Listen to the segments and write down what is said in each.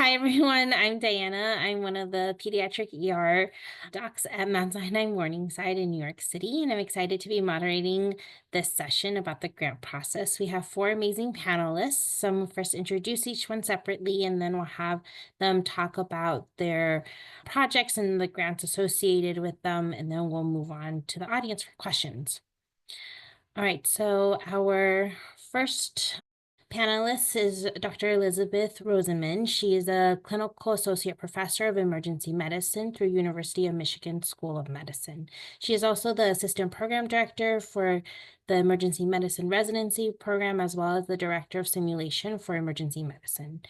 Hi, everyone. I'm Diana. I'm one of the pediatric ER docs at Mount Sinai Morningside in New York City, and I'm excited to be moderating this session about the grant process. We have four amazing panelists. So I'm first introduce each one separately, and then we'll have them talk about their projects and the grants associated with them, and then we'll move on to the audience for questions. All right, so our first panelist is Dr. Elizabeth Rosenman. She is a clinical associate professor of emergency medicine through University of Michigan School of Medicine. She is also the assistant program director for the emergency medicine residency program, as well as the director of simulation for emergency medicine.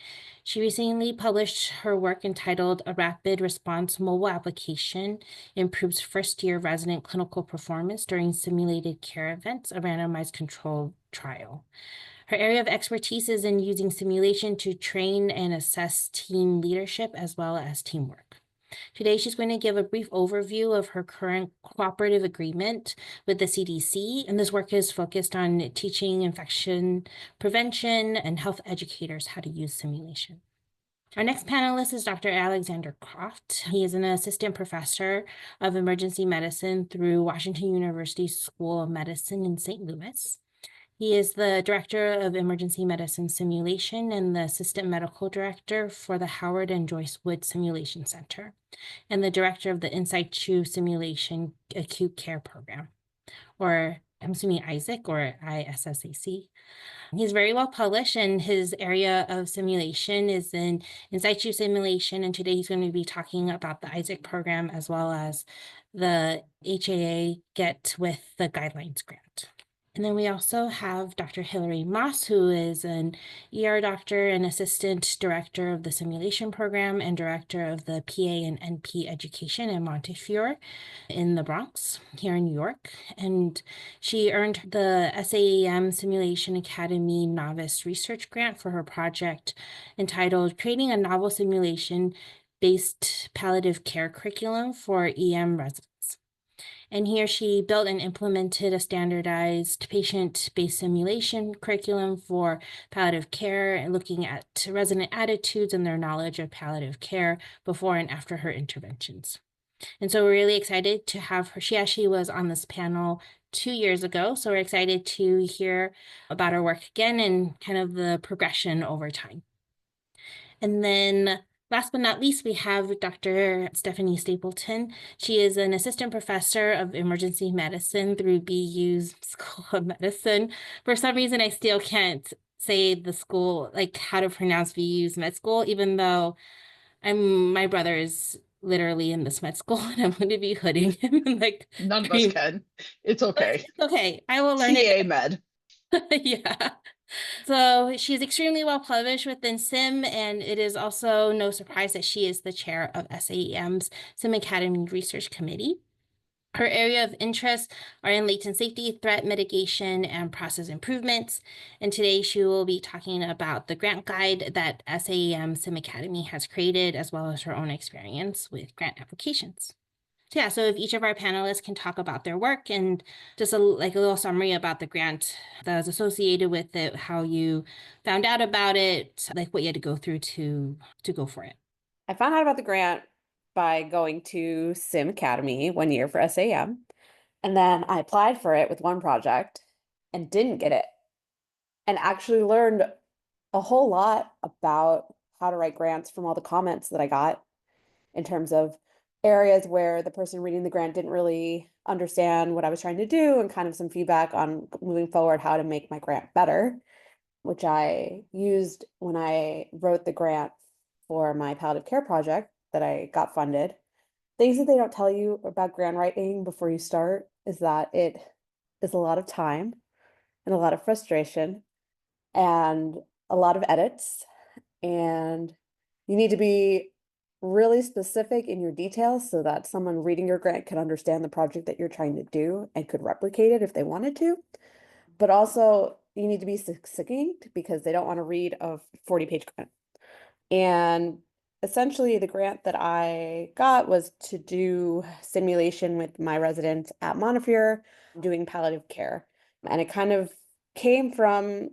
She recently published her work entitled A Rapid Response Mobile Application Improves First-Year Resident Clinical Performance During Simulated Care Events, a randomized controlled trial. Her area of expertise is in using simulation to train and assess team leadership as well as teamwork. Today, she's going to give a brief overview of her current cooperative agreement with the CDC, and this work is focused on teaching infection prevention and health educators how to use simulation. Our next panelist is Dr. Alexander Croft. He is an assistant professor of emergency medicine through Washington University School of Medicine in St. Louis. He is the Director of Emergency Medicine Simulation and the Assistant Medical Director for the Howard and Joyce Wood Simulation Center, and the Director of the In Situ Simulation Acute Care Program, or I'm assuming ISAC or ISSAC. He's very well published, and his area of simulation is in situ simulation, and today he's going to be talking about the ISAC program as well as the HAA Get with the Guidelines grant. And then we also have Dr. Hilary Moss, who is an ER doctor and assistant director of the simulation program and director of the PA and NP education in Montefiore in the Bronx here in New York. And she earned the SAEM Simulation Academy Novice Research Grant for her project entitled Creating a Novel Simulation-Based Palliative Care Curriculum for EM Residents. And here she built and implemented a standardized patient-based simulation curriculum for palliative care, looking at resident attitudes and their knowledge of palliative care before and after her interventions. And so we're really excited to have her. She actually was on this panel 2 years ago, so we're excited to hear about her work again and kind of the progression over time. And then last but not least, we have Dr. Stephanie Stapleton. She is an assistant professor of emergency medicine through BU's School of Medicine. For some reason, I still can't say the school, like how to pronounce BU's med school, even though my brother is literally in this med school and I'm going to be hooding him in like None of us can. It's okay. It's okay. I will learn it. TA Med. Yeah. So she's extremely well published within SIM, and it is also no surprise that she is the chair of SAEM's SIM Academy Research Committee. Her area of interest are in latent safety, threat mitigation, and process improvements. And today she will be talking about the grant guide that SAEM SIM Academy has created, as well as her own experience with grant applications. So yeah, so if each of our panelists can talk about their work and just a little summary about the grant that was associated with it, how you found out about it, like what you had to go through to go for it. I found out about the grant by going to SIM Academy 1 year for SAM. And then I applied for it with one project and didn't get it. And actually learned a whole lot about how to write grants from all the comments that I got in terms of areas where the person reading the grant didn't really understand what I was trying to do, and kind of some feedback on moving forward, how to make my grant better, which I used when I wrote the grant for my palliative care project that I got funded. Things that they don't tell you about grant writing before you start is that it is a lot of time and a lot of frustration and a lot of edits, and you need to be really specific in your details so that someone reading your grant can understand the project that you're trying to do and could replicate it if they wanted to. But also you need to be succinct because they don't want to read a 40-page grant. And essentially the grant that I got was to do simulation with my residents at Montefiore doing palliative care. And it kind of came from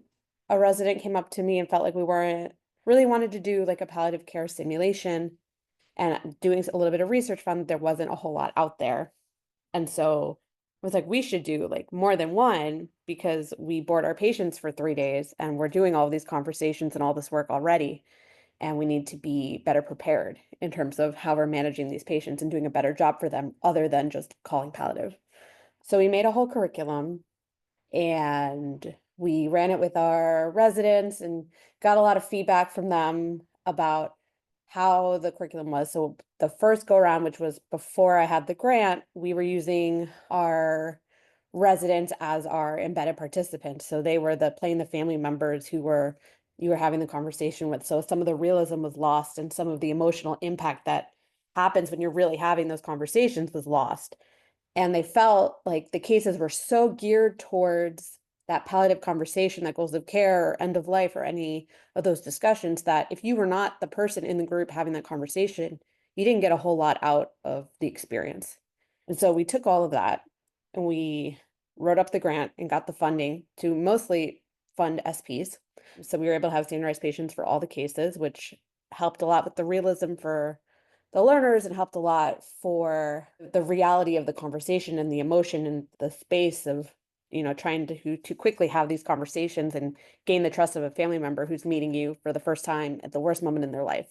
a resident came up to me and felt like we weren't really wanted to do like a palliative care simulation, and doing a little bit of research found that there wasn't a whole lot out there. And so I was like, we should do like more than one because we board our patients for 3 days and we're doing all these conversations and all this work already. And we need to be better prepared in terms of how we're managing these patients and doing a better job for them other than just calling palliative. So we made a whole curriculum and we ran it with our residents and got a lot of feedback from them about how the curriculum was. So the first go around, which was before I had the grant, we were using our residents as our embedded participants. So they were playing the family members who you were having the conversation with. So some of the realism was lost and some of the emotional impact that happens when you're really having those conversations was lost. And they felt like the cases were so geared towards that palliative conversation, that goals of care or end of life or any of those discussions, that if you were not the person in the group having that conversation, you didn't get a whole lot out of the experience. And so we took all of that and we wrote up the grant and got the funding to mostly fund SPs. So we were able to have standardized patients for all the cases, which helped a lot with the realism for the learners and helped a lot for the reality of the conversation and the emotion and the space of, trying to quickly have these conversations and gain the trust of a family member who's meeting you for the first time at the worst moment in their life.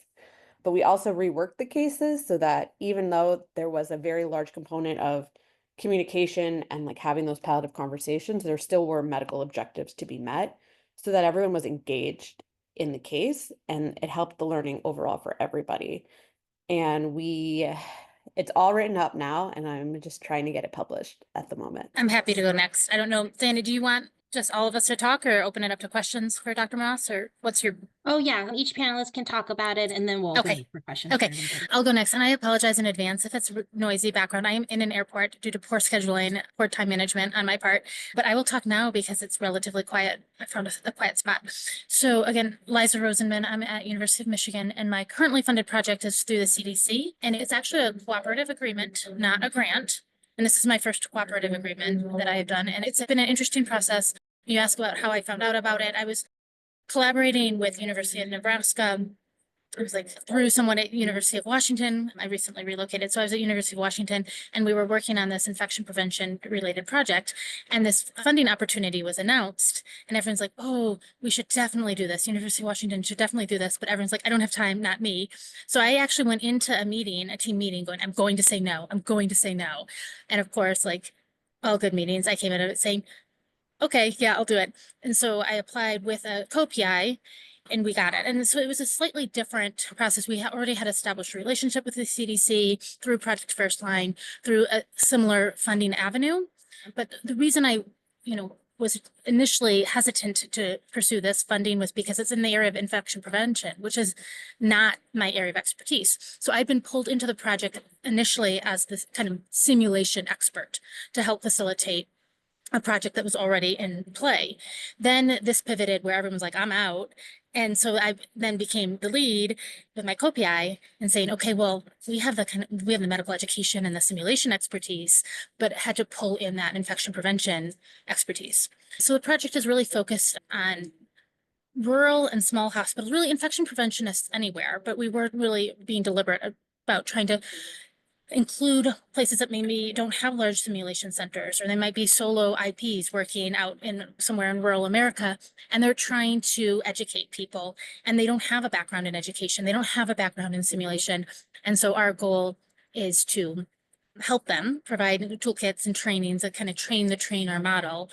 But we also reworked the cases so that even though there was a very large component of communication and like having those palliative conversations, there still were medical objectives to be met so that everyone was engaged in the case, and it helped the learning overall for everybody. And it's all written up now, and I'm just trying to get it published at the moment. I'm happy to go next. I don't know, Dana, do you want just all of us to talk or open it up to questions for Dr. Moss, or what's your? Oh, yeah. Each panelist can talk about it and then we'll open Okay. it for questions. Okay, for everybody. I'll go next, and I apologize in advance if it's noisy background. I am in an airport due to poor scheduling, poor time management on my part, but I will talk now because it's relatively quiet. I found a quiet spot. So again, Liza Rosenman, I'm at University of Michigan, and my currently funded project is through the CDC, and it's actually a cooperative agreement, not a grant. And this is my first cooperative agreement that I have done, and it's been an interesting process. You asked about how I found out about it. I was collaborating with University of Nebraska. It was like through someone at University of Washington. I recently relocated, so I was at University of Washington, and we were working on this infection prevention related project, and this funding opportunity was announced, and everyone's like, oh, we should definitely do this. University of Washington should definitely do this, but everyone's like, I don't have time, not me. So I actually went into a team meeting going, I'm going to say no, I'm going to say no. And of course, like all good meetings, I came out of it saying, okay, yeah, I'll do it. And so I applied with a co-PI and we got it. And so it was a slightly different process. We already had established a relationship with the CDC through Project First Line, through a similar funding avenue. But the reason I, was initially hesitant to pursue this funding was because it's in the area of infection prevention, which is not my area of expertise. So I've been pulled into the project initially as this kind of simulation expert to help facilitate a project that was already in play. Then this pivoted where everyone's like, I'm out. And so I then became the lead with my co-PI and saying, okay, well, we have the medical education and the simulation expertise, but had to pull in that infection prevention expertise. So the project is really focused on rural and small hospitals, really infection preventionists anywhere, but we were really being deliberate about trying to include places that maybe don't have large simulation centers, or they might be solo IPs working out in somewhere in rural America, and they're trying to educate people, and they don't have a background in education. They don't have a background in simulation. And so our goal is to help them provide toolkits and trainings that kind of train the trainer model.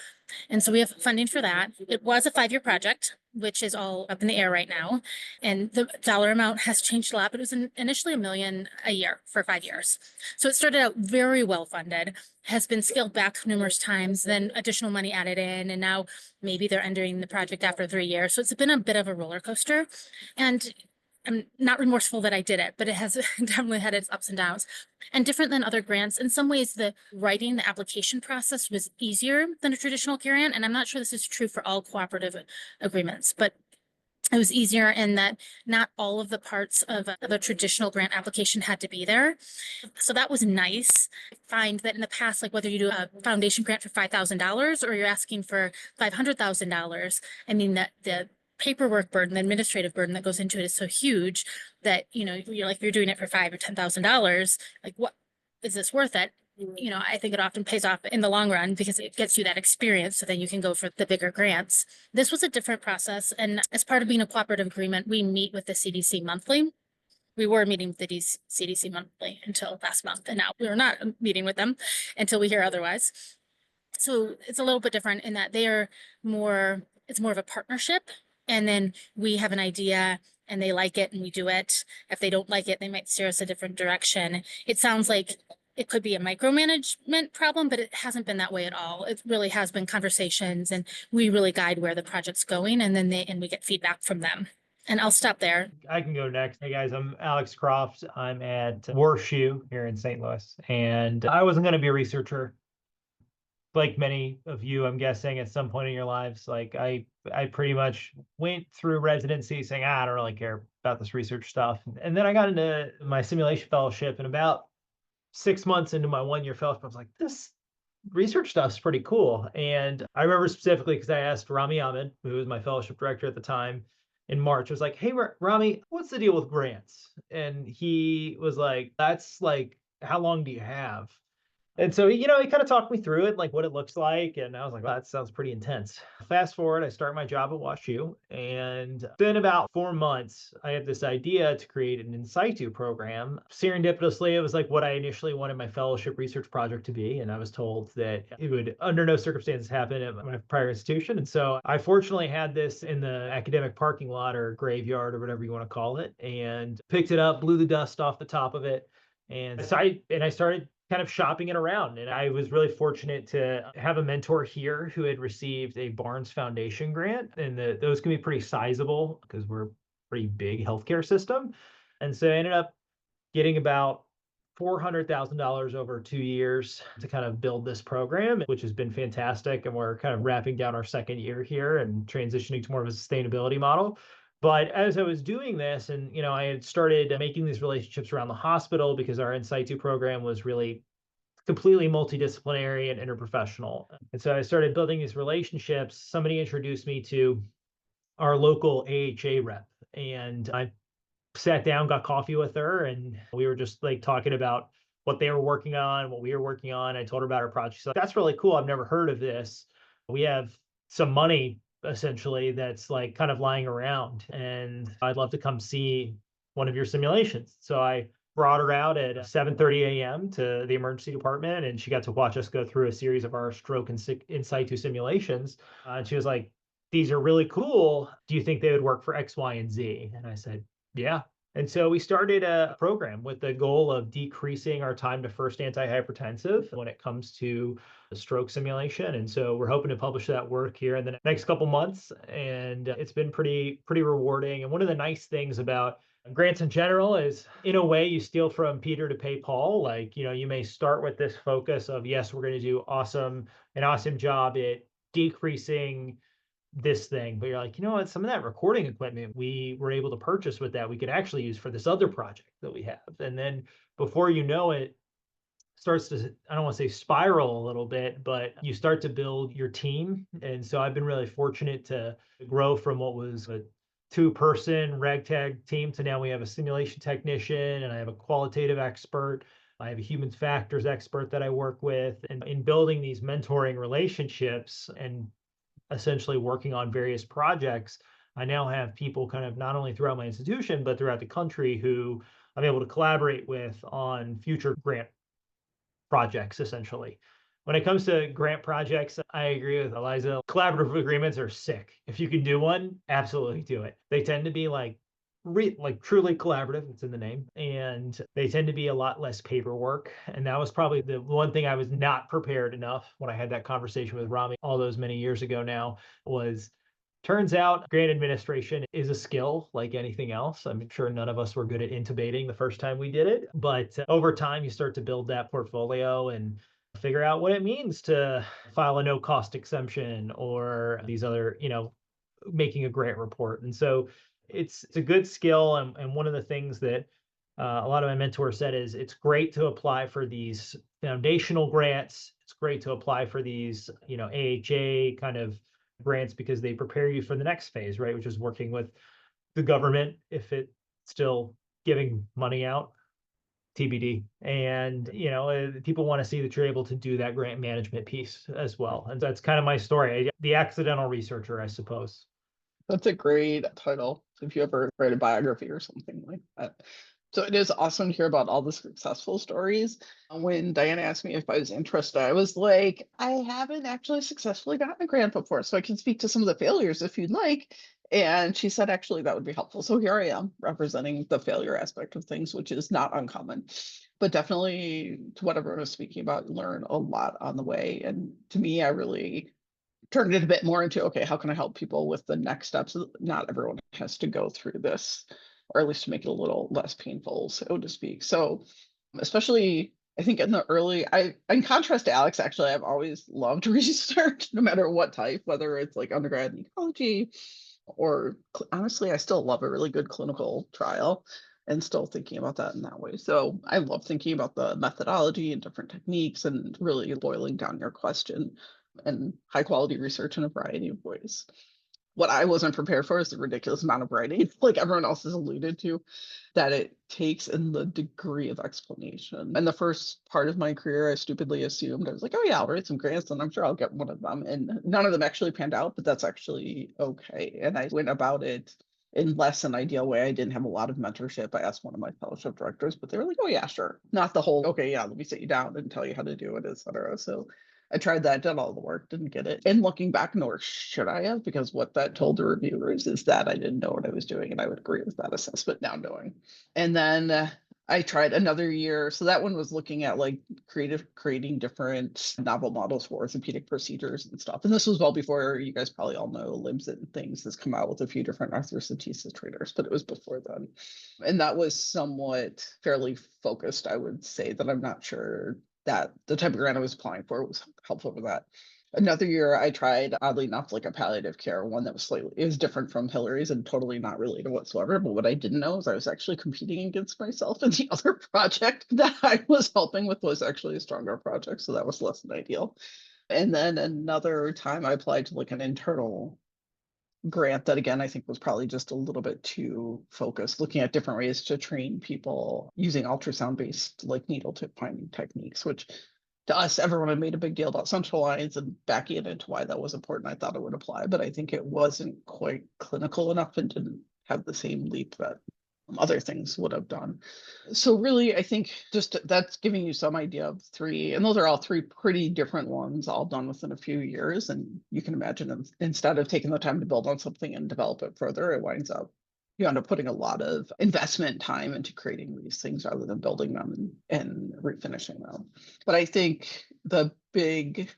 And so we have funding for that. It was a 5-year project, which is all up in the air right now. And the dollar amount has changed a lot, but it was initially $1 million a year for 5 years. So it started out very well funded, has been scaled back numerous times, then additional money added in, and now maybe they're ending the project after 3 years. So it's been a bit of a roller coaster. And I'm not remorseful that I did it, but it has definitely had its ups and downs. And different than other grants, in some ways, the application process was easier than a traditional grant. And I'm not sure this is true for all cooperative agreements, but it was easier in that not all of the parts of a traditional grant application had to be there. So that was nice. I find that in the past, like whether you do a foundation grant for $5,000 or you're asking for $500,000, I mean that the paperwork burden, the administrative burden that goes into it is so huge that, you're doing it for $5,000 or $10,000. Like, what is this worth it? I think it often pays off in the long run because it gets you that experience so then you can go for the bigger grants. This was a different process. And as part of being a cooperative agreement, we meet with the CDC monthly. We were meeting with the CDC monthly until last month, and now we're not meeting with them until we hear otherwise. So it's a little bit different in that it's more of a partnership. And then we have an idea and they like it and we do it. If they don't like it, they might steer us a different direction. It sounds like it could be a micromanagement problem, but it hasn't been that way at all. It really has been conversations, and we really guide where the project's going, and then we get feedback from them. And I'll stop there. I can go next. Hey guys, I'm Alex Croft. I'm at Warshoe here in St. Louis, and I wasn't going to be a researcher. Like many of you, I'm guessing at some point in your lives, like I pretty much went through residency saying, I don't really care about this research stuff. And then I got into my simulation fellowship, and about 6 months into my 1-year fellowship, I was like, this research stuff's pretty cool. And I remember specifically because I asked Rami Ahmed, who was my fellowship director at the time, in March. I was like, hey, Rami, what's the deal with grants? And he was like, that's like, how long do you have? And so, he kind of talked me through it, like what it looks like. And I was like, wow, that sounds pretty intense. Fast forward, I start my job at WashU. And then about 4 months, I had this idea to create an in situ program. Serendipitously, it was like what I initially wanted my fellowship research project to be. And I was told that it would, under no circumstances, happen at my prior institution. And so I fortunately had this in the academic parking lot or graveyard or whatever you want to call it, and picked it up, blew the dust off the top of it. And so I started kind of shopping it around. And I was really fortunate to have a mentor here who had received a Barnes Foundation grant. And those can be pretty sizable because we're a pretty big healthcare system. And so I ended up getting about $400,000 over 2 years to kind of build this program, which has been fantastic. And we're kind of wrapping down our second year here and transitioning to more of a sustainability model. But as I was doing this, and I had started making these relationships around the hospital because our in situ program was really completely multidisciplinary and interprofessional. And so I started building these relationships. Somebody introduced me to our local AHA rep, and I sat down, got coffee with her, and we were just like talking about what they were working on, what we were working on. I told her about our project. So that's really cool. I've never heard of this. We have some money essentially that's like kind of lying around, and I'd love to come see one of your simulations. So I brought her out at 7:30 a.m. to the emergency department, and she got to watch us go through a series of our stroke and in situ simulations. And she was like, these are really cool. Do you think they would work for X, Y, and Z? And I said, yeah. And so we started a program with the goal of decreasing our time to first antihypertensive when it comes to the stroke simulation. And so we're hoping to publish that work here in the next couple months. And it's been pretty rewarding. And one of the nice things about grants in general is, in a way, you steal from Peter to pay Paul. Like, you may start with this focus of, yes, we're going to do an awesome job at decreasing this thing, but you're like, what, some of that recording equipment we were able to purchase with that we could actually use for this other project that we have. And then before you know it, starts to, I don't want to say spiral a little bit, but you start to build your team. And so I've been really fortunate to grow from what was a 2-person ragtag team to now we have a simulation technician, and I have a qualitative expert. I have a human factors expert that I work with. And in building these mentoring relationships and essentially working on various projects, I now have people kind of not only throughout my institution, but throughout the country who I'm able to collaborate with on future grant projects, essentially. When it comes to grant projects, I agree with Eliza. Collaborative agreements are sick. If you can do one, absolutely do it. They tend to be like truly collaborative. It's in the name. And they tend to be a lot less paperwork. And that was probably the one thing I was not prepared enough when I had that conversation with Rami all those many years ago now, was turns out grant administration is a skill like anything else. I'm sure none of us were good at intubating the first time we did it, but over time you start to build that portfolio and figure out what it means to file a no cost exemption or these other, making a grant report. And so it's a good skill. And one of the things that a lot of my mentors said is it's great to apply for these foundational grants. It's great to apply for these, AHA kind of grants because they prepare you for the next phase, right? Which is working with the government if it's still giving money out, TBD. And, people want to see that you're able to do that grant management piece as well. And that's kind of my story. The accidental researcher, I suppose. That's a great title if you ever write a biography or something like that. So it is awesome to hear about all the successful stories. When Diana asked me if I was interested, I was like, I haven't actually successfully gotten a grant before, so I can speak to some of the failures if you'd like. And she said, actually, that would be helpful. So here I am representing the failure aspect of things, which is not uncommon. But definitely, to what everyone was speaking about, learn a lot on the way. And to me, I really turned it a bit more into, okay, how can I help people with the next steps? Not everyone has to go through this, or at least to make it a little less painful, so to speak. So especially, I think in the early, in contrast to Alex, actually, I've always loved research, no matter what type, whether it's like undergrad in ecology, or honestly, I still love a really good clinical trial and still thinking about that in that way. So I love thinking about the methodology and different techniques and really boiling down your question and high quality research in a variety of ways. What I wasn't prepared for is the ridiculous amount of writing, like everyone else has alluded to, that it takes in the degree of explanation. And the first part of my career, I stupidly assumed, I was like, oh yeah, I'll write some grants and I'm sure I'll get one of them. And none of them actually panned out, but that's actually okay. And I went about it in less than ideal way. I didn't have a lot of mentorship. I asked one of my fellowship directors, but they were like, oh yeah, sure. Not the whole, okay, yeah, let me sit you down and tell you how to do it, etc. So I tried that, did all the work, didn't get it. And looking back, nor should I have, because what that told the reviewers is that I didn't know what I was doing, and I would agree with that assessment now knowing. And then I tried another year. So that one was looking at like creating different novel models for orthopedic procedures and stuff. And this was well before, you guys probably all know, Limbs and Things has come out with a few different arthrocentesis trainers, but it was before then. And that was somewhat fairly focused, I would say, that I'm not sure that the type of grant I was applying for was helpful for that. Another year I tried, oddly enough, like a palliative care one that was it was different from Hillary's and totally not related whatsoever. But what I didn't know is I was actually competing against myself, and the other project that I was helping with was actually a stronger project. So that was less than ideal. And then another time I applied to like an internal grant that, again, I think was probably just a little bit too focused, looking at different ways to train people using ultrasound based like needle tip finding techniques, which to us, everyone had made a big deal about central lines and backing it into why that was important. I thought it would apply, but I think it wasn't quite clinical enough and didn't have the same leap that other things would have done. So really, I think just that's giving you some idea of three, and those are all three pretty different ones, all done within a few years. And you can imagine, instead of taking the time to build on something and develop it further, it winds up, you end up putting a lot of investment time into creating these things rather than building them and refinishing them. But I think the big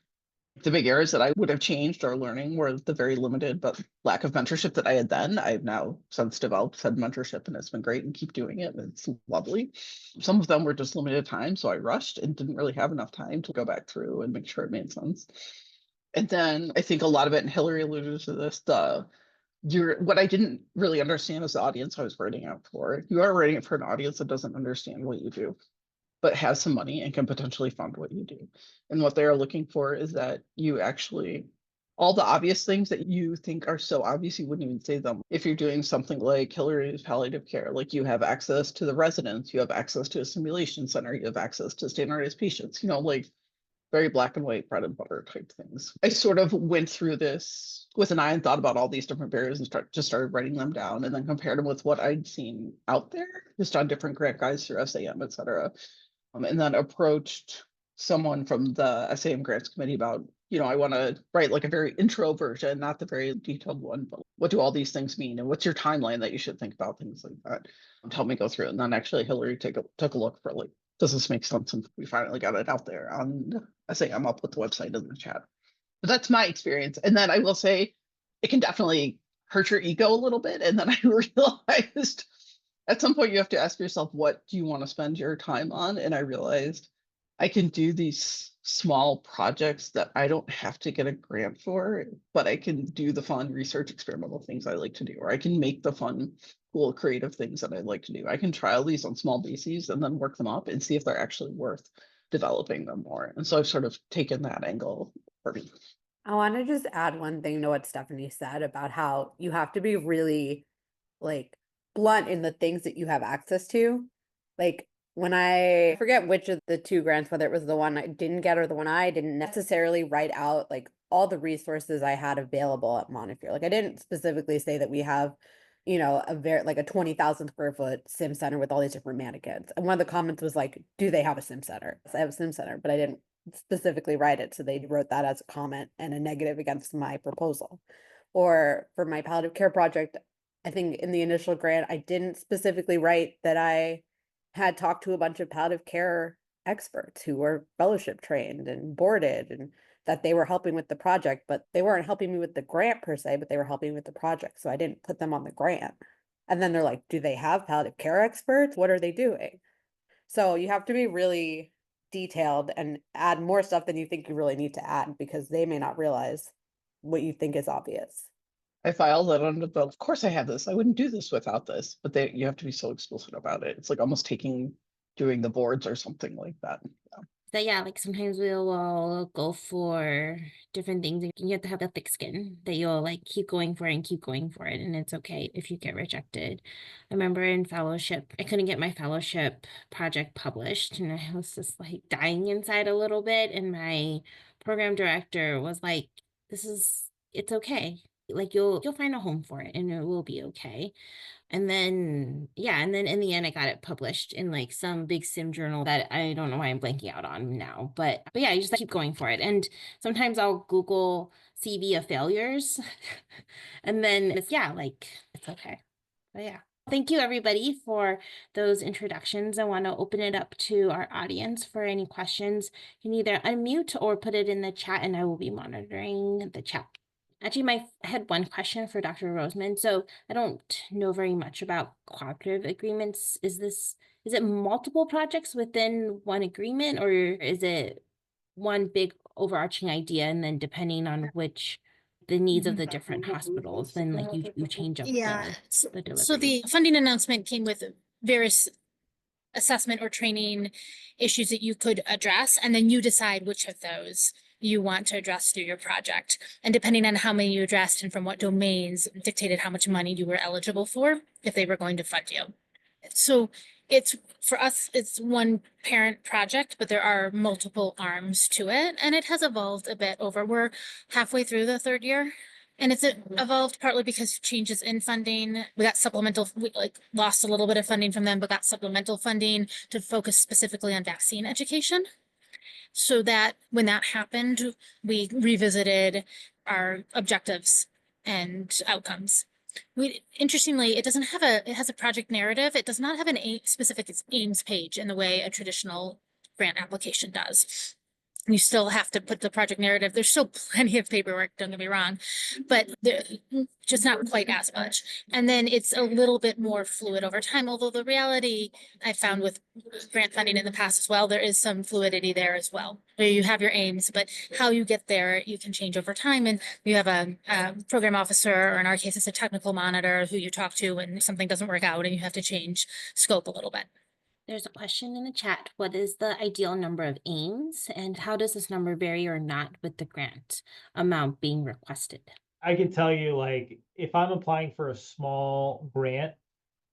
areas that I would have changed or learning were the very limited but lack of mentorship that I had then. I've now since developed said mentorship, and it's been great and keep doing it. And it's lovely. Some of them were just limited time, so I rushed and didn't really have enough time to go back through and make sure it made sense. And then I think a lot of it, and Hillary alluded to this, what I didn't really understand is the audience I was writing out for. You are writing it for an audience that doesn't understand what you do, but has some money and can potentially fund what you do. And what they are looking for is that you actually, all the obvious things that you think are so obvious, you wouldn't even say them. If you're doing something like Hillary's palliative care, like you have access to the residents, you have access to a simulation center, you have access to standardized patients, like very black and white bread and butter type things. I sort of went through this with an eye and thought about all these different barriers and started writing them down, and then compared them with what I'd seen out there, just on different grant guides through SAEM, et cetera. And then approached someone from the SAEM grants committee about, I want to write like a very intro version, not the very detailed one, but what do all these things mean? And what's your timeline that you should think about, things like that, to help me go through it. And then actually Hillary took a look for like, does this make sense? And we finally got it out there on SAEM. I'll put the website in the chat. But that's my experience. And then I will say it can definitely hurt your ego a little bit. And then I realized at some point you have to ask yourself, what do you want to spend your time on? And I realized I can do these small projects that I don't have to get a grant for, but I can do the fun research experimental things I like to do, or I can make the fun, cool, creative things that I like to do. I can trial these on small bases and then work them up and see if they're actually worth developing them more. And so I've sort of taken that angle for me. I want to just add one thing to what Stephanie said about how you have to be really like blunt in the things that you have access to. Like when I forget which of the two grants, whether it was the one I didn't get or the one I didn't necessarily write out like all the resources I had available at Montefiore. Like I didn't specifically say that we have, a very like a 20,000 square foot sim center with all these different mannequins. And one of the comments was like, do they have a sim center? So I have a sim center, but I didn't specifically write it. So they wrote that as a comment and a negative against my proposal. Or for my palliative care project, I think in the initial grant, I didn't specifically write that I had talked to a bunch of palliative care experts who were fellowship trained and boarded and that they were helping with the project, but they weren't helping me with the grant per se, but they were helping with the project. So I didn't put them on the grant. And then they're like, do they have palliative care experts? What are they doing? So you have to be really detailed and add more stuff than you think you really need to add because they may not realize what you think is obvious. I filed it under the, of course I have this. I wouldn't do this without this, but you have to be so explicit about it. It's like almost doing the boards or something like that. Yeah. So yeah, like sometimes we'll all go for different things. And you have to have the thick skin that you'll like keep going for it and keep going for it. And it's okay if you get rejected. I remember in fellowship, I couldn't get my fellowship project published and I was just like dying inside a little bit. And my program director was like, it's okay. Like you'll find a home for it and it will be okay. And then, yeah, and then in the end, I got it published in like some big sim journal that I don't know why I'm blanking out on now. But yeah, I just keep going for it. And sometimes I'll Google CV of failures. And then yeah, like it's okay. But yeah. Thank you everybody for those introductions. I want to open it up to our audience for any questions. You can either unmute or put it in the chat and I will be monitoring the chat. Actually, I had one question for Dr. Roseman. So I don't know very much about cooperative agreements. Is it multiple projects within one agreement or is it one big overarching idea and then depending on the needs of the different hospitals, then like you change up Yeah. the delivery. So the funding announcement came with various assessment or training issues that you could address, and then you decide which of those you want to address through your project. And depending on how many you addressed and from what domains dictated how much money you were eligible for if they were going to fund you. So for us, it's one parent project, but there are multiple arms to it. And it has evolved a bit we're halfway through the third year. And it's evolved partly because of changes in funding. We got we lost a little bit of funding from them, but got supplemental funding to focus specifically on vaccine education. So that when that happened, we revisited our objectives and outcomes. Interestingly, it has a project narrative. It does not have an specific aims page in the way a traditional grant application does. You still have to put the project narrative. There's still plenty of paperwork, don't get me wrong, but just not quite as much. And then it's a little bit more fluid over time, although the reality I found with grant funding in the past as well, there is some fluidity there as well. Where you have your aims, but how you get there, you can change over time. And you have a program officer, or in our case, it's a technical monitor who you talk to when something doesn't work out and you have to change scope a little bit. There's a question in the chat. What is the ideal number of aims and how does this number vary or not with the grant amount being requested? I can tell you, like, if I'm applying for a small grant,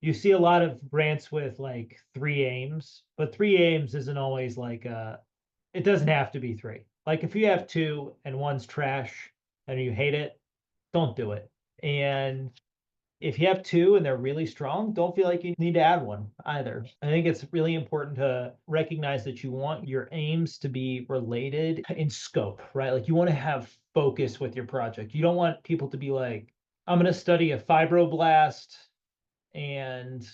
you see a lot of grants with like 3 aims, but 3 aims isn't always like it doesn't have to be 3. Like if you have 2 and one's trash and you hate it, don't do it. And if you have 2 and they're really strong, don't feel like you need to add one either. I think it's really important to recognize that you want your aims to be related in scope, right? Like you want to have focus with your project. You don't want people to be like, I'm going to study a fibroblast and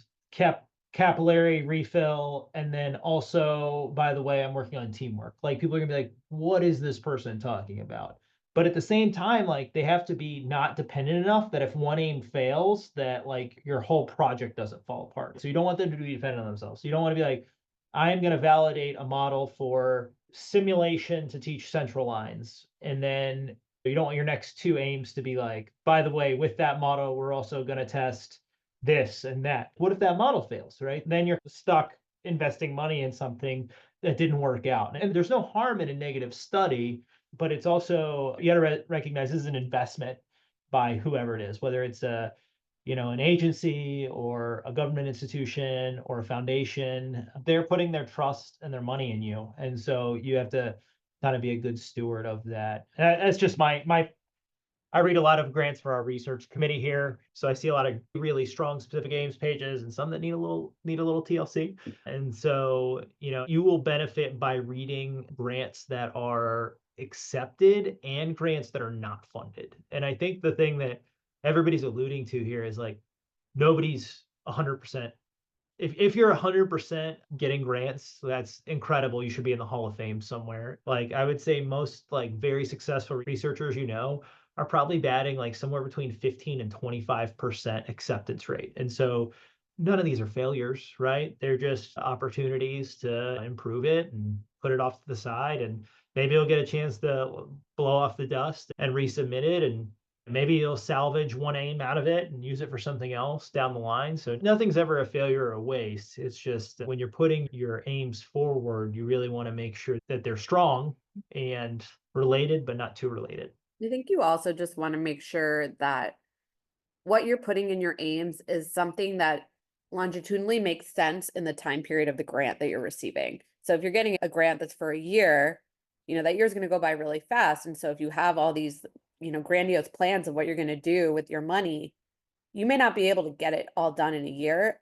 capillary refill. And then also, by the way, I'm working on teamwork. Like people are gonna be like, what is this person talking about? But at the same time, like they have to be not dependent enough that if one aim fails, that like your whole project doesn't fall apart. So you don't want them to be dependent on themselves. So you don't want to be like, I'm going to validate a model for simulation to teach central lines. And then you don't want your next 2 aims to be like, by the way, with that model, we're also going to test this and that. What if that model fails, right? Then you're stuck investing money in something that didn't work out. And there's no harm in a negative study, but it's also, you got to recognize this is an investment by whoever it is, whether it's a, an agency or a government institution or a foundation. They're putting their trust and their money in you, and so you have to kind of be a good steward of that. And that's just my I read a lot of grants for our research committee here, so I see a lot of really strong specific aims pages and some that need a little TLC. And so, you will benefit by reading grants that are accepted and grants that are not funded. And I think the thing that everybody's alluding to here is like nobody's 100%. If you're 100% getting grants, that's incredible. You should be in the Hall of Fame somewhere. Like I would say most like very successful researchers, are probably batting like somewhere between 15 and 25% acceptance rate. And so none of these are failures, right? They're just opportunities to improve it and put it off to the side. And maybe you'll get a chance to blow off the dust and resubmit it, and maybe you'll salvage one aim out of it and use it for something else down the line. So nothing's ever a failure or a waste. It's just when you're putting your aims forward, you really want to make sure that they're strong and related, but not too related. I think you also just want to make sure that what you're putting in your aims is something that longitudinally makes sense in the time period of the grant that you're receiving. So if you're getting a grant that's for a year, that year is going to go by really fast. And so if you have all these, grandiose plans of what you're going to do with your money, you may not be able to get it all done in a year.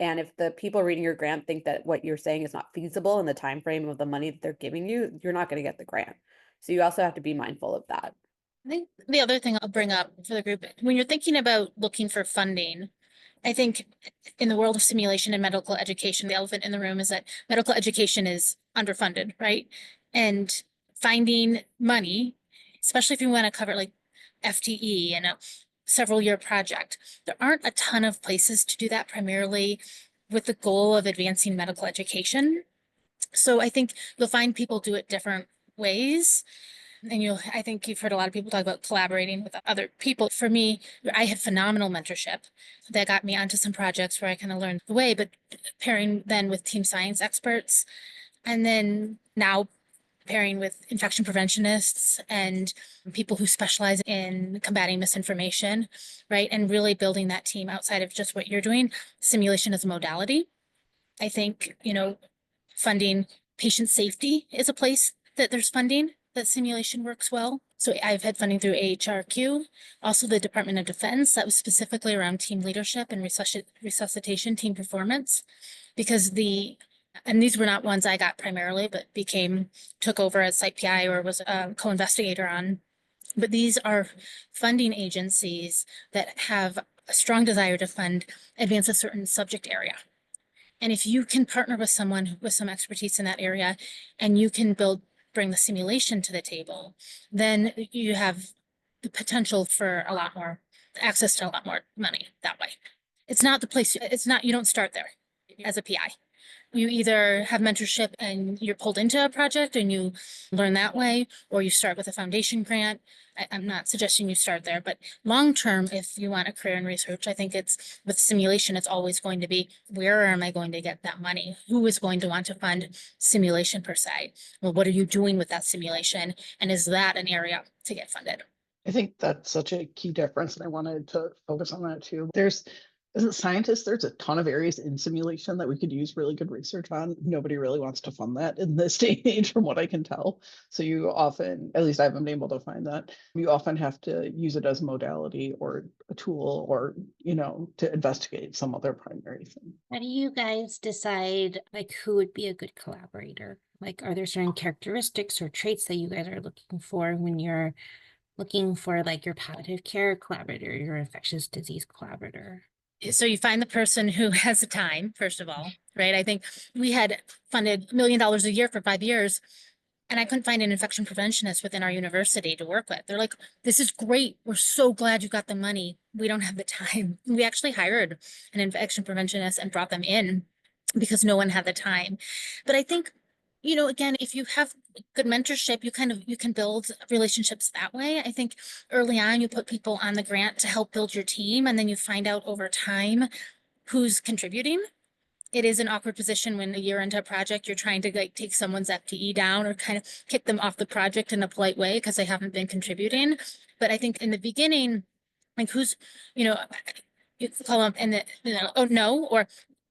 And if the people reading your grant think that what you're saying is not feasible in the time frame of the money that they're giving you, you're not going to get the grant. So you also have to be mindful of that. I think the other thing I'll bring up for the group, when you're thinking about looking for funding, I think in the world of simulation and medical education, the elephant in the room is that medical education is underfunded, right? And finding money, especially if you want to cover like FTE and a several year project, there aren't a ton of places to do that, primarily with the goal of advancing medical education. So I think you'll find people do it different ways. And I think you've heard a lot of people talk about collaborating with other people. For me, I had phenomenal mentorship that got me onto some projects where I kind of learned the way, but pairing then with team science experts, and then now pairing with infection preventionists and people who specialize in combating misinformation, right? And really building that team outside of just what you're doing. Simulation as a modality. I think, funding patient safety is a place that there's funding that simulation works well. So I've had funding through AHRQ, also the Department of Defense, that was specifically around team leadership and resuscitation team performance, because and these were not ones I got primarily, but took over as site PI or was a co-investigator on. But these are funding agencies that have a strong desire to advance a certain subject area. And if you can partner with someone with some expertise in that area, and you can bring the simulation to the table, then you have the potential for a lot more access to a lot more money that way. It's not the place, you don't start there as a PI. You either have mentorship and you're pulled into a project and you learn that way, or you start with a foundation grant. I'm not suggesting you start there, but long-term, if you want a career in research, I think with simulation, it's always going to be, where am I going to get that money? Who is going to want to fund simulation per se? Well, what are you doing with that simulation? And is that an area to get funded? I think that's such a key difference, and I wanted to focus on that too. As a scientist, there's a ton of areas in simulation that we could use really good research on. Nobody really wants to fund that in this day and age, from what I can tell. So you often, at least I haven't been able to find that, you often have to use it as a modality or a tool, or, to investigate some other primary thing. How do you guys decide who would be a good collaborator? Are there certain characteristics or traits that you guys are looking for when you're looking for your palliative care collaborator, your infectious disease collaborator? So you find the person who has the time, first of all, right? I think we had funded $1 million a year for 5 years, and I couldn't find an infection preventionist within our university to work with. They're like, this is great. We're so glad you got the money. We don't have the time. We actually hired an infection preventionist and brought them in because no one had the time. But I think, again, if you have good mentorship, you can build relationships that way. I think early on, you put people on the grant to help build your team, and then you find out over time who's contributing. it is an awkward position when a year into a project, you're trying to like take someone's FTE down or kind of kick them off the project in a polite way because they haven't been contributing. But I think in the beginning, like who's, you know, you call them and the, oh no, or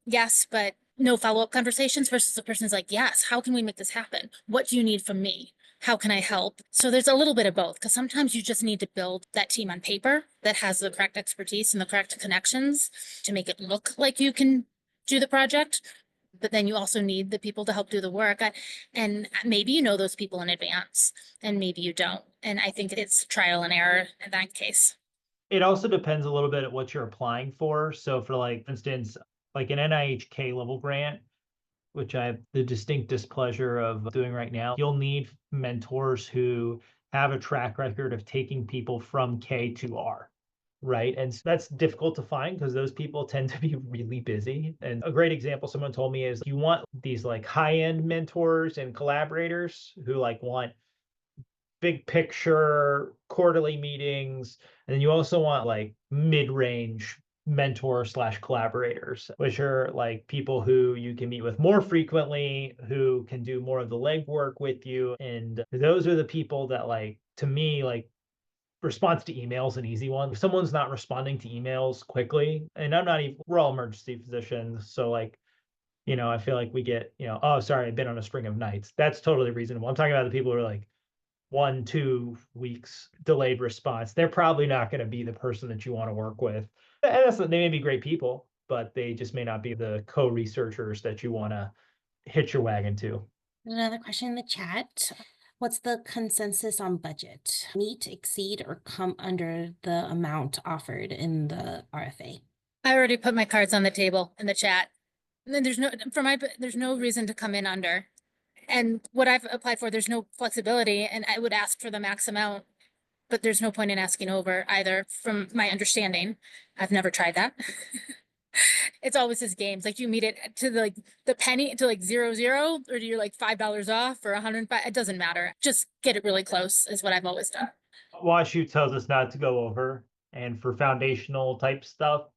yes, but no follow-up conversations versus the person's like, yes, how can we make this happen? What do you need from me? How can I help? So there's a little bit of both, because sometimes you just need to build that team on paper that has the correct expertise and the correct connections to make it look like you can do the project. But then you also need the people to help do the work. And maybe you know those people in advance and maybe you don't. And I think it's trial and error in that case. It also depends a little bit at what you're applying for. So for like, for instance, like an NIH K level grant, which I have the distinct displeasure of doing right now, you'll need mentors who have a track record of taking people from K to R, right? And that's difficult to find because those people tend to be really busy. And a great example someone told me is you want these like high-end mentors and collaborators who like want big picture quarterly meetings. And then you also want like mid-range mentor slash collaborators, which are like people who you can meet with more frequently, who can do more of the legwork with you. And those are the people that like, to me, like response to emails an easy one. If someone's not responding to emails quickly, and I'm not even, we're all emergency physicians. So like, I feel like we get, oh, sorry, I've been on a string of nights. That's totally reasonable. I'm talking about the people who are like, 1-2 weeks delayed response. They're probably not going to be the person that you want to work with. And they may be great people, but they just may not be the co-researchers that you want to hitch your wagon to. Another question in the chat. What's the consensus on budget? Meet, exceed, or come under the amount offered in the RFA? I already put my cards on the table in the chat. And then there's no reason to come in under. And what I've applied for, there's no flexibility, and I would ask for the max amount, but there's no point in asking over either, from my understanding. I've never tried that. It's always just games. Like you meet it to the penny to like 0 or do you like $5 off or 105? It doesn't matter. Just get it really close is what I've always done. WashU tells us not to go over, and for foundational type stuff,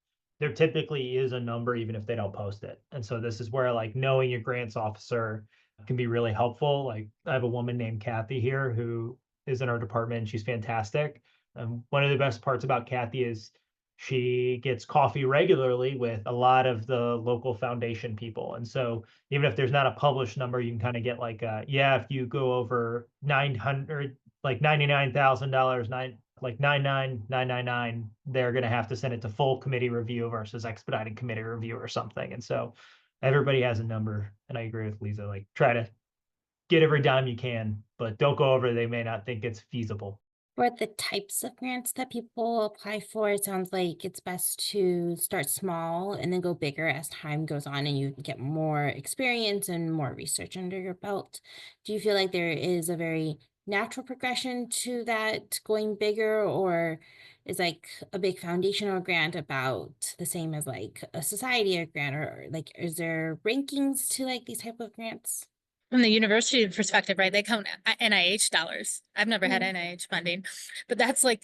there typically is a number even if they don't post it. And so this is where like knowing your grants officer can be really helpful. Like I have a woman named Kathy here who is in our department and she's fantastic. And one of the best parts about Kathy is she gets coffee regularly with a lot of the local foundation people. And so even if there's not a published number, you can kind of get like, if you go over 900, like $99,000, like 99,999, they're going to have to send it to full committee review versus expedited committee review or something. And so everybody has a number. And I agree with Lisa, like try to get every dime you can, but don't go over. They may not think it's feasible. For the types of grants that people apply for, it sounds like it's best to start small and then go bigger as time goes on and you get more experience and more research under your belt. Do you feel like there is a very natural progression to that going bigger, or is like a big foundational grant about the same as like a society or grant, or like is there rankings to like these type of grants? From the university perspective, right, they count NIH dollars. I've never had NIH funding, but that's like,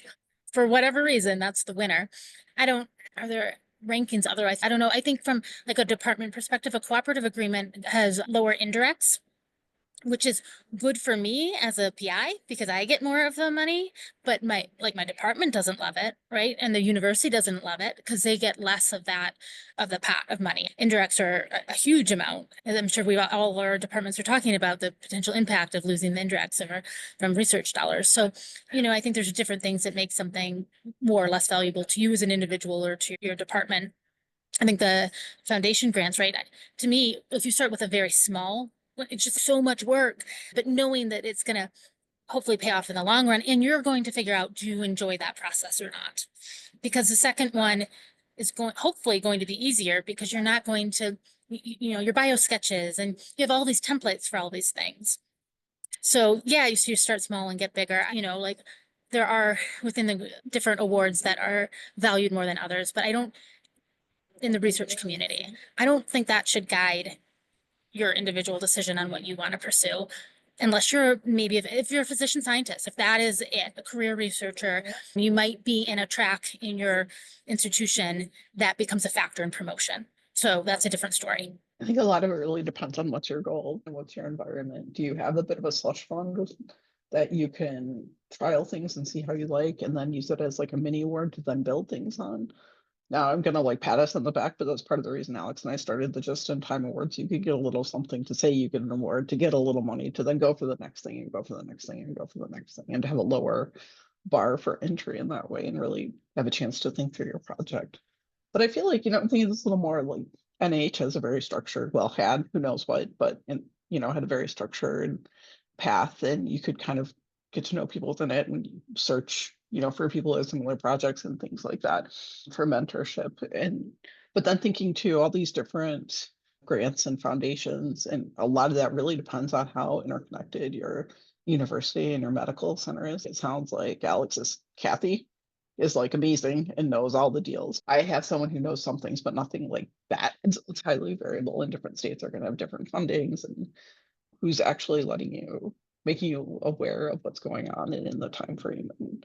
for whatever reason, that's the winner. Are there rankings otherwise? I don't know. I think from like a department perspective, a cooperative agreement has lower indirects, which is good for me as a PI because I get more of the money, but my department doesn't love it, right? And the university doesn't love it because they get less of that, of the pot of money. Indirects are a huge amount. And I'm sure all our departments are talking about the potential impact of losing the indirects from research dollars. So, I think there's different things that make something more or less valuable to you as an individual or to your department. I think the foundation grants, right? To me, if you start with a very small, it's just so much work, but knowing that it's going to hopefully pay off in the long run, and you're going to figure out, do you enjoy that process or not? Because the second one is hopefully going to be easier because you're not going to, your bio sketches and you have all these templates for all these things. So yeah, you start small and get bigger, like there are within the different awards that are valued more than others, but in the research community, I don't think that should guide your individual decision on what you want to pursue. Unless you're if you're a physician scientist, if that is it, a career researcher, you might be in a track in your institution that becomes a factor in promotion. So that's a different story. I think a lot of it really depends on what's your goal and what's your environment. Do you have a bit of a slush fund that you can trial things and see how you like, and then use it as like a mini award to then build things on? Now I'm gonna like pat us on the back, but that's part of the reason Alex and I started the Just in Time Awards. You could get a little something to say you get an award, to get a little money, to then go for the next thing and go for the next thing and go for the next thing, and to have a lower bar for entry in that way and really have a chance to think through your project. But I feel like, I'm thinking this a little more like NH has a very structured, well, had, who knows what, but, had a very structured path, and you could kind of get to know people within it and search, for people with similar projects and things like that for mentorship. But then thinking too, all these different grants and foundations, and a lot of that really depends on how interconnected your university and your medical center is. It sounds like Alex's Kathy is like amazing and knows all the deals. I have someone who knows some things, but nothing like that. It's highly variable, and different states are going to have different fundings, and who's actually making you aware of what's going on and in the time frame. And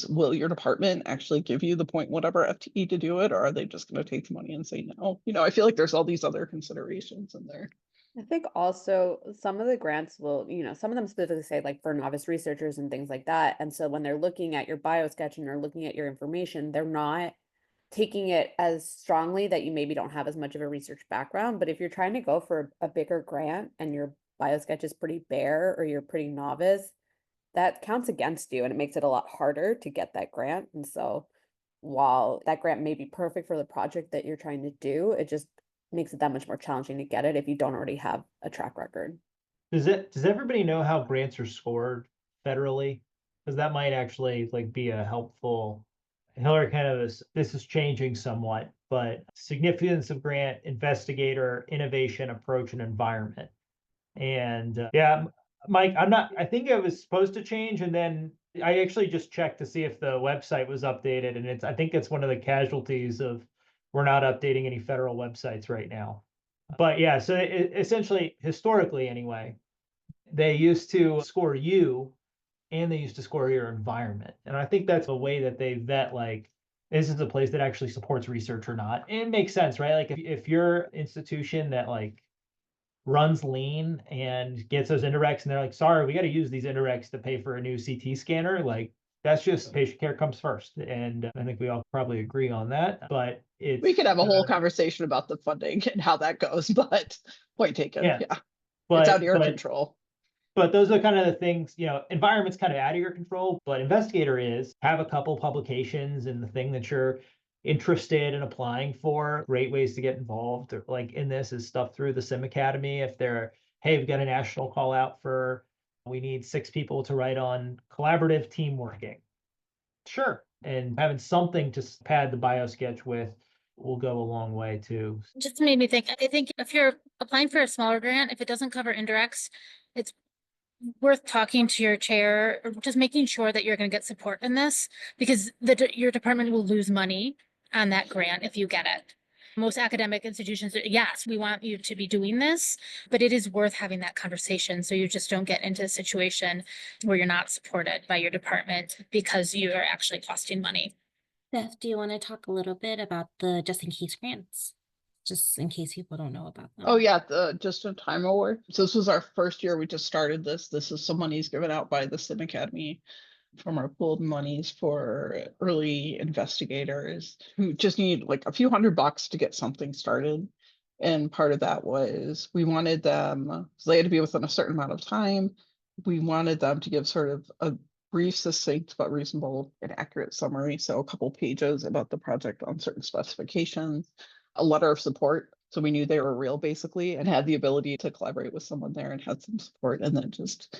will your department actually give you the point whatever FTE to do it, or are they just going to take the money and say no? I feel like there's all these other considerations in there. I think also some of the grants will, some of them specifically say like for novice researchers and things like that. And so when they're looking at your bio sketch and they're looking at your information, they're not taking it as strongly that you maybe don't have as much of a research background. But if you're trying to go for a bigger grant and your bio sketch is pretty bare or you're pretty novice, that counts against you and it makes it a lot harder to get that grant. And so while that grant may be perfect for the project that you're trying to do, it just makes it that much more challenging to get it if you don't already have a track record. Does everybody know how grants are scored federally? Because that might actually like be a helpful. Hillary kind of this is changing somewhat, but significance of grant, investigator, innovation, approach, and environment. And yeah, Mike, I think it was supposed to change, and then I actually just checked to see if the website was updated, and I think it's one of the casualties of we're not updating any federal websites right now. But yeah, so essentially, historically anyway, they used to score you and they used to score your environment. And I think that's a way that they vet, like, this is a place that actually supports research or not. And it makes sense, right? Like if you're an institution that like runs lean and gets those indirects and they're like, sorry, we got to use these indirects to pay for a new CT scanner, like that's just patient care comes first. And I think we all probably agree on that, but we could have a whole conversation about the funding and how that goes, but point taken. Yeah. It's out of your control. But those are kind of the things, environment's kind of out of your control, but investigator have a couple publications and the thing that you're interested in applying for. Great ways to get involved like in this is stuff through the SIM Academy. If hey, we've got a national call out we need 6 people to write on collaborative team working. Sure. And having something to pad the bio sketch with will go a long way too. Just made me think, I think if you're applying for a smaller grant, if it doesn't cover indirects, it's worth talking to your chair or just making sure that you're going to get support in this, because your department will lose money on that grant if you get it. Most academic institutions, yes, we want you to be doing this, but it is worth having that conversation so you just don't get into a situation where you're not supported by your department because you are actually costing money. Beth, do you want to talk a little bit about the just in case grants? Just in case people don't know about them. Oh yeah, the Just in Time Award. So this was our first year we just started this. This is some monies given out by the SIM Academy from our pooled monies for early investigators who just need like a few $100 to get something started. And part of that was we wanted them, so they had to be within a certain amount of time. We wanted them to give sort of a brief, succinct, but reasonable and accurate summary. So a couple pages about the project on certain specifications, a letter of support. So we knew they were real basically and had the ability to collaborate with someone there and had some support, and then just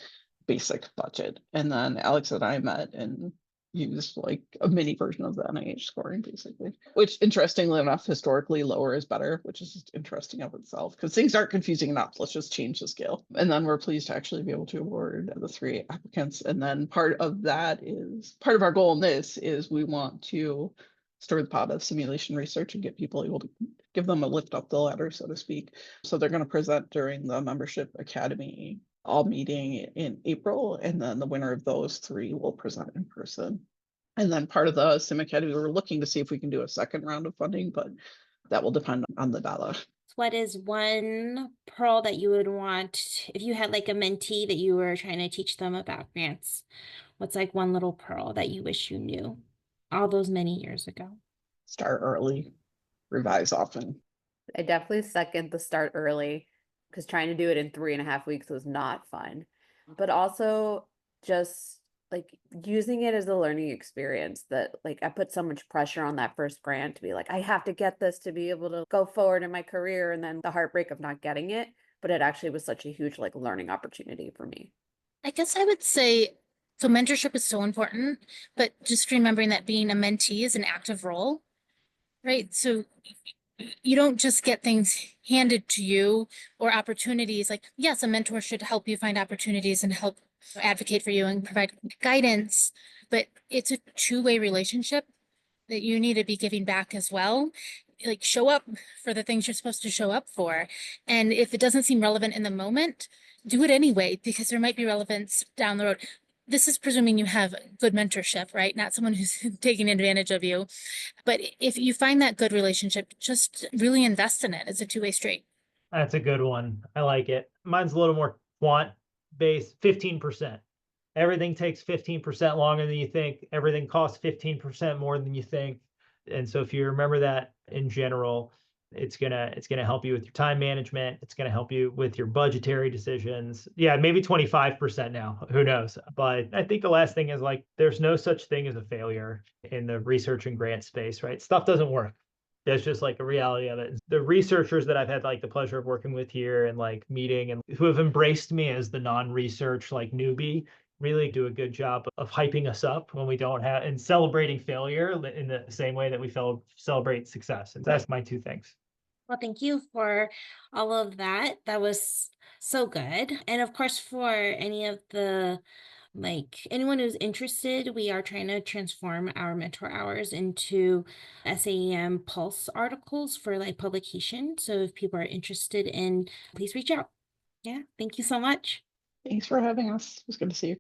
basic budget. And then Alex and I met and used like a mini version of the NIH scoring basically, which interestingly enough, historically lower is better, which is just interesting of itself because things aren't confusing enough. Let's just change the scale. And then we're pleased to actually be able to award the 3 applicants. And then part of our goal in this is we want to stir the pot of simulation research and get people able to give them a lift up the ladder, so to speak. So they're going to present during the membership academy all meeting in April, and then the winner of those 3 will present in person. And then part of the SIM Academy, we're looking to see if we can do a second round of funding, but that will depend on the data. what is one pearl that you would want if you had like a mentee that you were trying to teach them about grants? What's like one little pearl that you wish you knew all those many years ago? Start early, revise often. I definitely second the start early because trying to do it in 3.5 weeks was not fun. But also just like using it as a learning experience that like I put so much pressure on that first grant to be like, I have to get this to be able to go forward in my career, and then the heartbreak of not getting it. But it actually was such a huge like learning opportunity for me. I guess I would say, so mentorship is so important, but just remembering that being a mentee is an active role, right? So you don't just get things handed to you or opportunities. Like, yes, a mentor should help you find opportunities and help advocate for you and provide guidance, but it's a two-way relationship that you need to be giving back as well. Like, show up for the things you're supposed to show up for. And if it doesn't seem relevant in the moment, do it anyway, because there might be relevance down the road. This is presuming you have good mentorship, right? Not someone who's taking advantage of you. But if you find that good relationship, just really invest in it. It's a two-way street. That's a good one. I like it. Mine's a little more quant based, 15%. Everything takes 15% longer than you think. Everything costs 15% more than you think. And so if you remember that in general, it's gonna help you with your time management. It's gonna help you with your budgetary decisions. Yeah, maybe 25% now. Who knows? But I think the last thing is like there's no such thing as a failure in the research and grant space, right? Stuff doesn't work. That's just like a reality of it. The researchers that I've had like the pleasure of working with here and like meeting and who have embraced me as the non-research like newbie really do a good job of hyping us up when we don't have and celebrating failure in the same way that we celebrate success. And that's my two things. Well, thank you for all of that. That was so good. And of course, for any of the like anyone who's interested, we are trying to transform our mentor hours into SAEM Pulse articles for like publication. So if people are interested in, please reach out. Yeah, thank you so much. Thanks for having us. It was good to see you.